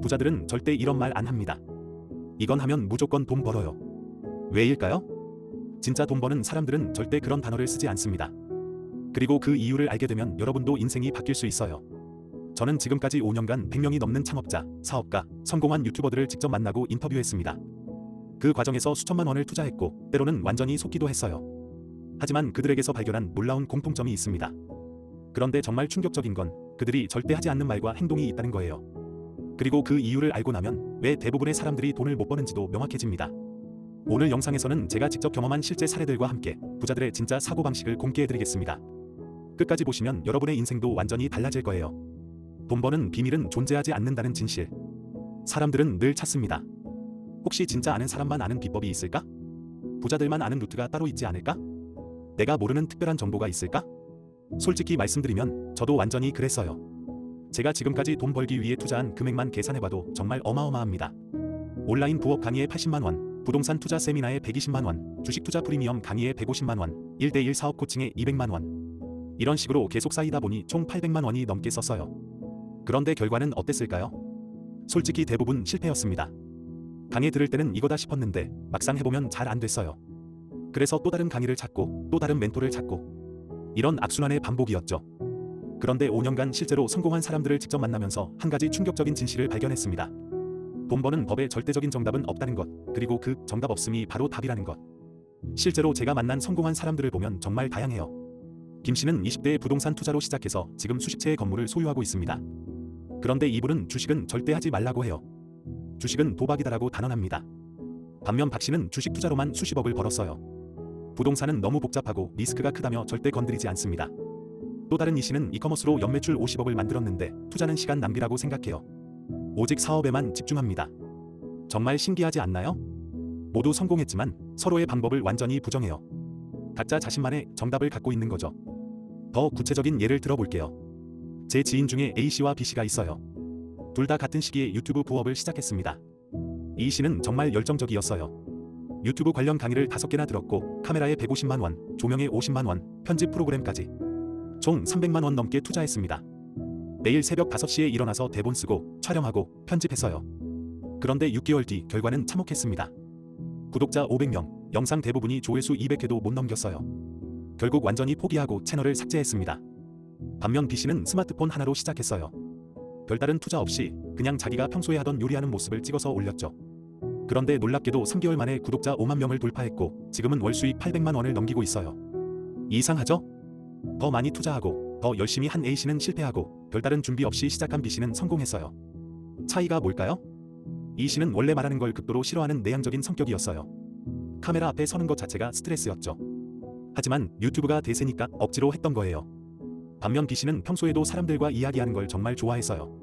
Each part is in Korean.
부자들은 절대 이런 말 안 합니다. 이건 하면 무조건 돈 벌어요. 왜일까요? 진짜 돈 버는 사람들은 절대 그런 단어를 쓰지 않습니다. 그리고 그 이유를 알게 되면 여러분도 인생이 바뀔 수 있어요. 저는 지금까지 5년간 100명이 넘는 창업자, 사업가, 성공한 유튜버들을 직접 만나고 인터뷰했습니다. 그 과정에서 수천만 원을 투자했고 때로는 완전히 속기도 했어요. 하지만 그들에게서 발견한 놀라운 공통점이 있습니다. 그런데 정말 충격적인 건 그들이 절대 하지 않는 말과 행동이 있다는 거예요. 그리고 그 이유를 알고 나면 왜 대부분의 사람들이 돈을 못 버는지도 명확해집니다. 오늘 영상에서는 제가 직접 경험한 실제 사례들과 함께 부자들의 진짜 사고방식을 공개해드리겠습니다. 끝까지 보시면 여러분의 인생도 완전히 달라질 거예요. 돈 버는 비밀은 존재하지 않는다는 진실. 사람들은 늘 찾습니다. 혹시 진짜 아는 사람만 아는 비법이 있을까? 부자들만 아는 루트가 따로 있지 않을까? 내가 모르는 특별한 정보가 있을까? 솔직히 말씀드리면 저도 완전히 그랬어요. 제가 지금까지 돈 벌기 위해 투자한 금액만 계산해봐도 정말 어마어마합니다. 온라인 부업 강의에 80만 원, 부동산 투자 세미나에 120만 원, 주식 투자 프리미엄 강의에 150만 원, 1대1 사업 코칭에 200만 원. 이런 식으로 계속 쌓이다 보니 총 800만 원이 넘게 썼어요. 그런데 결과는 어땠을까요? 솔직히 대부분 실패였습니다. 강의 들을 때는 이거다 싶었는데 막상 해보면 잘 안 됐어요. 그래서 또 다른 강의를 찾고 또 다른 멘토를 찾고 이런 악순환의 반복이었죠. 그런데 5년간 실제로 성공한 사람들을 직접 만나면서 한 가지 충격적인 진실을 발견했습니다. 돈 버는 법에 절대적인 정답은 없다는 것, 그리고 그 정답 없음이 바로 답이라는 것. 실제로 제가 만난 성공한 사람들을 보면 정말 다양해요. 김 씨는 20대에 부동산 투자로 시작해서 지금 수십 채의 건물을 소유하고 있습니다. 그런데 이분은 주식은 절대 하지 말라고 해요. 주식은 도박이다라고 단언합니다. 반면 박 씨는 주식 투자로만 수십억을 벌었어요. 부동산은 너무 복잡하고 리스크가 크다며 절대 건드리지 않습니다. 또 다른 이 씨는 이커머스로 연매출 50억을 만들었는데 투자는 시간 낭비라고 생각해요. 오직 사업에만 집중합니다. 정말 신기하지 않나요? 모두 성공했지만 서로의 방법을 완전히 부정해요. 각자 자신만의 정답을 갖고 있는 거죠. 더 구체적인 예를 들어볼게요. 제 지인 중에 A 씨와 B 씨가 있어요. 둘 다 같은 시기에 유튜브 부업을 시작했습니다. A 씨는 정말 열정적이었어요. 유튜브 관련 강의를 5개나 들었고 카메라에 150만 원, 조명에 50만 원, 편집 프로그램까지 총 300만 원 넘게 투자했습니다. 매일 새벽 5시에 일어나서 대본 쓰고 촬영하고 편집했어요. 그런데 6개월 뒤 결과는 참혹했습니다. 구독자 500명, 영상 대부분이 조회수 200회도 못 넘겼어요. 결국 완전히 포기하고 채널을 삭제했습니다. 반면 B 씨는 스마트폰 하나로 시작했어요. 별다른 투자 없이 그냥 자기가 평소에 하던 요리하는 모습을 찍어서 올렸죠. 그런데 놀랍게도 3개월 만에 구독자 5만 명을 돌파했고 지금은 월 수익 800만 원을 넘기고 있어요. 이상하죠? 더 많이 투자하고 더 열심히 한 A 씨는 실패하고 별다른 준비 없이 시작한 B 씨는 성공했어요. 차이가 뭘까요? E 씨는 원래 말하는 걸 극도로 싫어하는 내향적인 성격이었어요. 카메라 앞에 서는 것 자체가 스트레스였죠. 하지만 유튜브가 대세니까 억지로 했던 거예요. 반면 B 씨는 평소에도 사람들과 이야기하는 걸 정말 좋아했어요.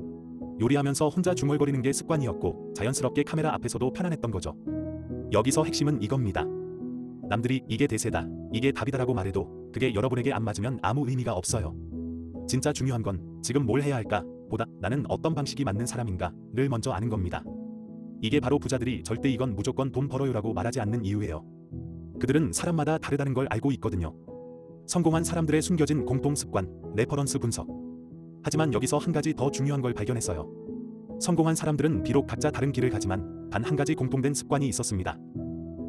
요리하면서 혼자 중얼거리는 게 습관이었고 자연스럽게 카메라 앞에서도 편안했던 거죠. 여기서 핵심은 이겁니다. 남들이 이게 대세다, 이게 답이다라고 말해도 그게 여러분에게 안 맞으면 아무 의미가 없어요. 진짜 중요한 건 지금 뭘 해야 할까 보다 나는 어떤 방식이 맞는 사람인가를 먼저 아는 겁니다. 이게 바로 부자들이 절대 이건 무조건 돈 벌어요라고 말하지 않는 이유예요. 그들은 사람마다 다르다는 걸 알고 있거든요. 성공한 사람들의 숨겨진 공통 습관, 레퍼런스 분석. 하지만 여기서 한 가지 더 중요한 걸 발견했어요. 성공한 사람들은 비록 각자 다른 길을 가지만 단 한 가지 공통된 습관이 있었습니다.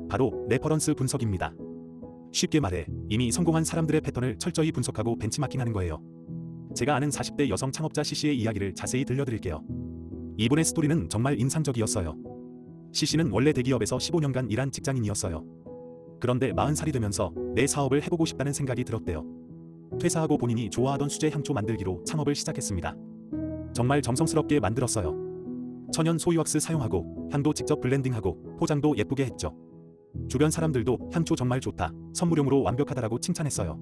바로 레퍼런스 분석입니다. 쉽게 말해 이미 성공한 사람들의 패턴을 철저히 분석하고 벤치마킹하는 거예요. 제가 아는 40대 여성 창업자 C씨의 이야기를 자세히 들려드릴게요. 이분의 스토리는 정말 인상적이었어요. C씨는 원래 대기업에서 15년간 일한 직장인이었어요. 그런데 40살이 되면서 내 사업을 해보고 싶다는 생각이 들었대요. 퇴사하고 본인이 좋아하던 수제 향초 만들기로 창업을 시작했습니다. 정말 정성스럽게 만들었어요. 천연 소이왁스 사용하고 향도 직접 블렌딩하고 포장도 예쁘게 했죠. 주변 사람들도 향초 정말 좋다, 선물용으로 완벽하다라고 칭찬했어요.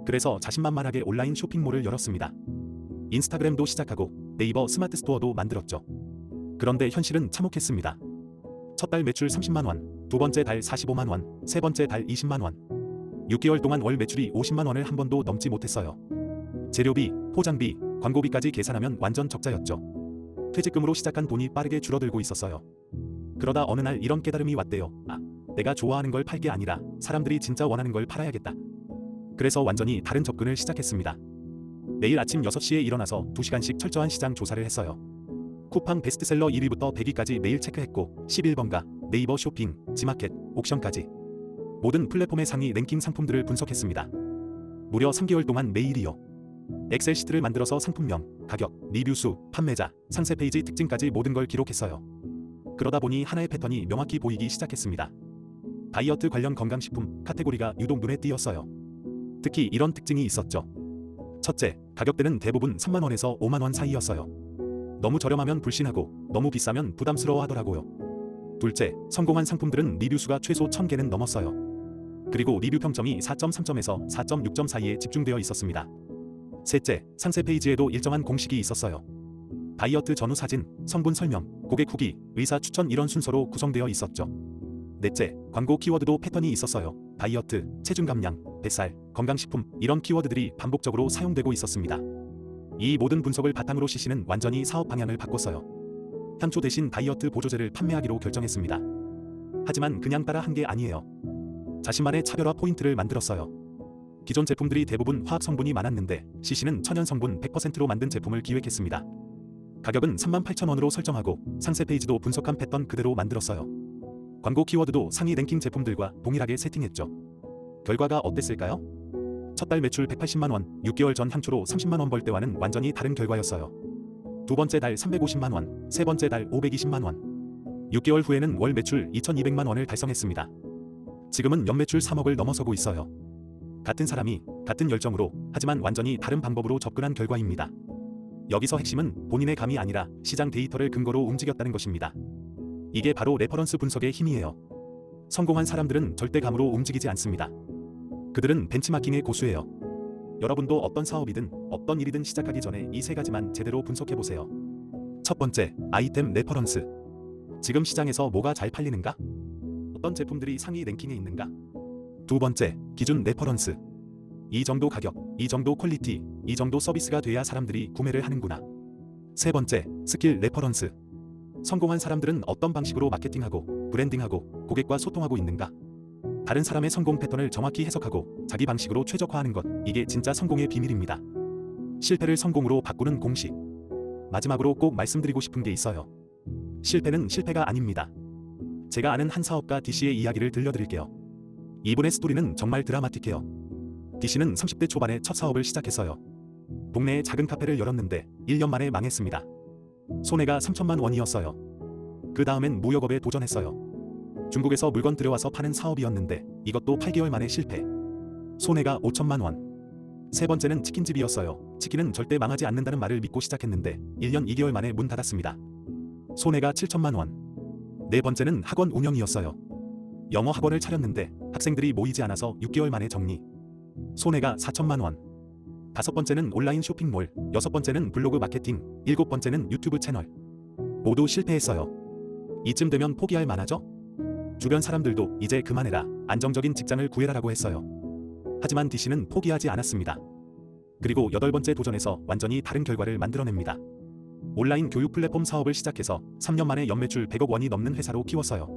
그래서 자신만만하게 온라인 쇼핑몰을 열었습니다. 인스타그램도 시작하고 네이버 스마트 스토어도 만들었죠. 그런데 현실은 참혹했습니다. 첫 달 매출 30만 원, 두 번째 달 45만 원, 세 번째 달 20만 원. 6개월 동안 월 매출이 50만 원을 한 번도 넘지 못했어요. 재료비, 포장비, 광고비까지 계산하면 완전 적자였죠. 퇴직금으로 시작한 돈이 빠르게 줄어들고 있었어요. 그러다 어느 날 이런 깨달음이 왔대요. 아, 내가 좋아하는 걸 팔 게 아니라 사람들이 진짜 원하는 걸 팔아야겠다. 그래서 완전히 다른 접근을 시작했습니다. 매일 아침 6시에 일어나서 2시간씩 철저한 시장 조사를 했어요. 쿠팡 베스트셀러 1위부터 100위까지 매일 체크했고 11번가, 네이버 쇼핑, 지마켓, 옥션까지 모든 플랫폼의 상위 랭킹 상품들을 분석했습니다. 무려 3개월 동안 매일이요. 엑셀 시트를 만들어서 상품명, 가격, 리뷰 수, 판매자, 상세 페이지 특징까지 모든 걸 기록했어요. 그러다 보니 하나의 패턴이 명확히 보이기 시작했습니다. 다이어트 관련 건강식품 카테고리가 유독 눈에 띄었어요. 특히 이런 특징이 있었죠. 첫째, 가격대는 대부분 3만 원에서 5만 원 사이였어요. 너무 저렴하면 불신하고 너무 비싸면 부담스러워 하더라고요. 둘째, 성공한 상품들은 리뷰 수가 최소 1000개는 넘었어요. 그리고 리뷰 평점이 4.3점에서 4.6점 사이에 집중되어 있었습니다. 셋째, 상세 페이지에도 일정한 공식이 있었어요. 다이어트 전후 사진, 성분 설명, 고객 후기, 의사 추천 이런 순서로 구성되어 있었죠. 넷째, 광고 키워드도 패턴이 있었어요. 다이어트, 체중 감량, 뱃살, 건강식품 이런 키워드들이 반복적으로 사용되고 있었습니다. 이 모든 분석을 바탕으로 CC는 완전히 사업 방향을 바꿨어요. 향초 대신 다이어트 보조제를 판매하기로 결정했습니다. 하지만 그냥 따라 한 게 아니에요. 자신만의 차별화 포인트를 만들었어요. 기존 제품들이 대부분 화학 성분이 많았는데 CC는 천연 성분 100%로 만든 제품을 기획했습니다. 가격은 38,000원으로 설정하고 상세 페이지도 분석한 패턴 그대로 만들었어요. 광고 키워드도 상위 랭킹 제품들과 동일하게 세팅했죠. 결과가 어땠을까요? 첫 달 매출 180만 원, 6개월 전 향초로 30만 원 벌 때와는 완전히 다른 결과였어요. 두 번째 달 350만 원, 세 번째 달 520만 원. 6개월 후에는 월 매출 2,200만 원을 달성했습니다. 지금은 연매출 3억을 넘어서고 있어요. 같은 사람이 같은 열정으로 하지만 완전히 다른 방법으로 접근한 결과입니다. 여기서 핵심은 본인의 감이 아니라 시장 데이터를 근거로 움직였다는 것입니다. 이게 바로 레퍼런스 분석의 힘이에요. 성공한 사람들은 절대 감으로 움직이지 않습니다. 그들은 벤치마킹의 고수예요. 여러분도 어떤 사업이든 어떤 일이든 시작하기 전에 이 세 가지만 제대로 분석해보세요. 첫 번째, 아이템 레퍼런스. 지금 시장에서 뭐가 잘 팔리는가? 어떤 제품들이 상위 랭킹에 있는가? 두 번째, 기준 레퍼런스. 이 정도 가격, 이 정도 퀄리티, 이 정도 서비스가 돼야 사람들이 구매를 하는구나. 세 번째, 스킬 레퍼런스. 성공한 사람들은 어떤 방식으로 마케팅하고 브랜딩하고 고객과 소통하고 있는가? 다른 사람의 성공 패턴을 정확히 해석하고 자기 방식으로 최적화하는 것, 이게 진짜 성공의 비밀입니다. 실패를 성공으로 바꾸는 공식. 마지막으로 꼭 말씀드리고 싶은 게 있어요. 실패는 실패가 아닙니다. 제가 아는 한 사업가 D씨의 이야기를 들려드릴게요. 이분의 스토리는 정말 드라마틱해요. D씨는 30대 초반에 첫 사업을 시작했어요. 동네에 작은 카페를 열었는데 1년 만에 망했습니다. 손해가 3천만 원이었어요. 그 다음엔 무역업에 도전했어요. 중국에서 물건 들여와서 파는 사업이었는데 이것도 8개월 만에 실패. 손해가 5천만 원. 세 번째는 치킨집이었어요. 치킨은 절대 망하지 않는다는 말을 믿고 시작했는데 1년 2개월 만에 문 닫았습니다. 손해가 7천만 원. 네 번째는 학원 운영이었어요. 영어 학원을 차렸는데 학생들이 모이지 않아서 6개월 만에 정리. 손해가 4천만 원. 다섯 번째는 온라인 쇼핑몰, 여섯 번째는 블로그 마케팅, 일곱 번째는 유튜브 채널. 모두 실패했어요. 이쯤 되면 포기할 만하죠? 주변 사람들도 이제 그만해라, 안정적인 직장을 구해라라고 했어요. 하지만 D씨는 포기하지 않았습니다. 그리고 여덟 번째 도전에서 완전히 다른 결과를 만들어냅니다. 온라인 교육 플랫폼 사업을 시작해서 3년 만에 연매출 100억 원이 넘는 회사로 키웠어요.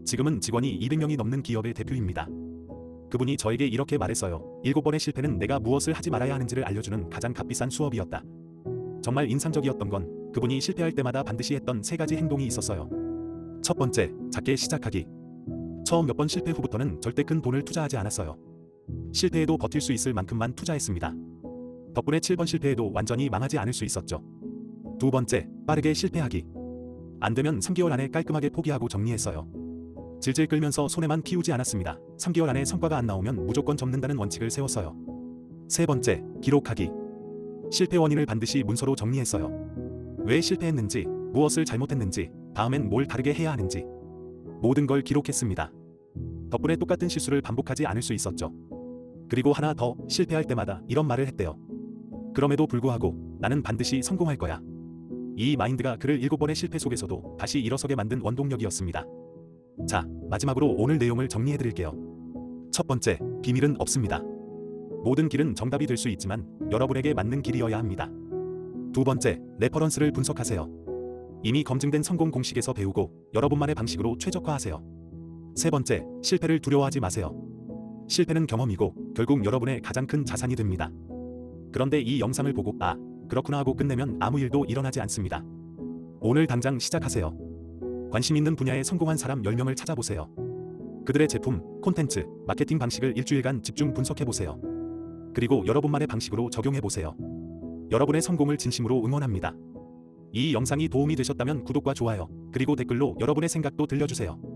지금은 직원이 200명이 넘는 기업의 대표입니다. 그분이 저에게 이렇게 말했어요. 7번의 실패는 내가 무엇을 하지 말아야 하는지를 알려주는 가장 값비싼 수업이었다. 정말 인상적이었던 건 그분이 실패할 때마다 반드시 했던 세 가지 행동이 있었어요. 첫 번째, 작게 시작하기. 처음 몇 번 실패 후부터는 절대 큰 돈을 투자하지 않았어요. 실패해도 버틸 수 있을 만큼만 투자했습니다. 덕분에 7번 실패해도 완전히 망하지 않을 수 있었죠. 두 번째, 빠르게 실패하기. 안 되면 3개월 안에 깔끔하게 포기하고 정리했어요. 질질 끌면서 손해만 키우지 않았습니다. 3개월 안에 성과가 안 나오면 무조건 접는다는 원칙을 세웠어요. 세 번째, 기록하기. 실패 원인을 반드시 문서로 정리했어요. 왜 실패했는지, 무엇을 잘못했는지, 다음엔 뭘 다르게 해야 하는지 모든 걸 기록했습니다. 덕분에 똑같은 실수를 반복하지 않을 수 있었죠. 그리고 하나 더, 실패할 때마다 이런 말을 했대요. 그럼에도 불구하고 나는 반드시 성공할 거야. 이 마인드가 그를 7번의 실패 속에서도 다시 일어서게 만든 원동력이었습니다. 자, 마지막으로 오늘 내용을 정리해드릴게요. 첫 번째, 비밀은 없습니다. 모든 길은 정답이 될 수 있지만 여러분에게 맞는 길이어야 합니다. 두 번째, 레퍼런스를 분석하세요. 이미 검증된 성공 공식에서 배우고 여러분만의 방식으로 최적화하세요. 세 번째, 실패를 두려워하지 마세요. 실패는 경험이고 결국 여러분의 가장 큰 자산이 됩니다. 그런데 이 영상을 보고 그렇구나 하고 끝내면 아무 일도 일어나지 않습니다. 오늘 당장 시작하세요. 관심 있는 분야에 성공한 사람 10명을 찾아보세요. 그들의 제품, 콘텐츠, 마케팅 방식을 일주일간 집중 분석해보세요. 그리고 여러분만의 방식으로 적용해보세요. 여러분의 성공을 진심으로 응원합니다. 이 영상이 도움이 되셨다면 구독과 좋아요, 그리고 댓글로 여러분의 생각도 들려주세요.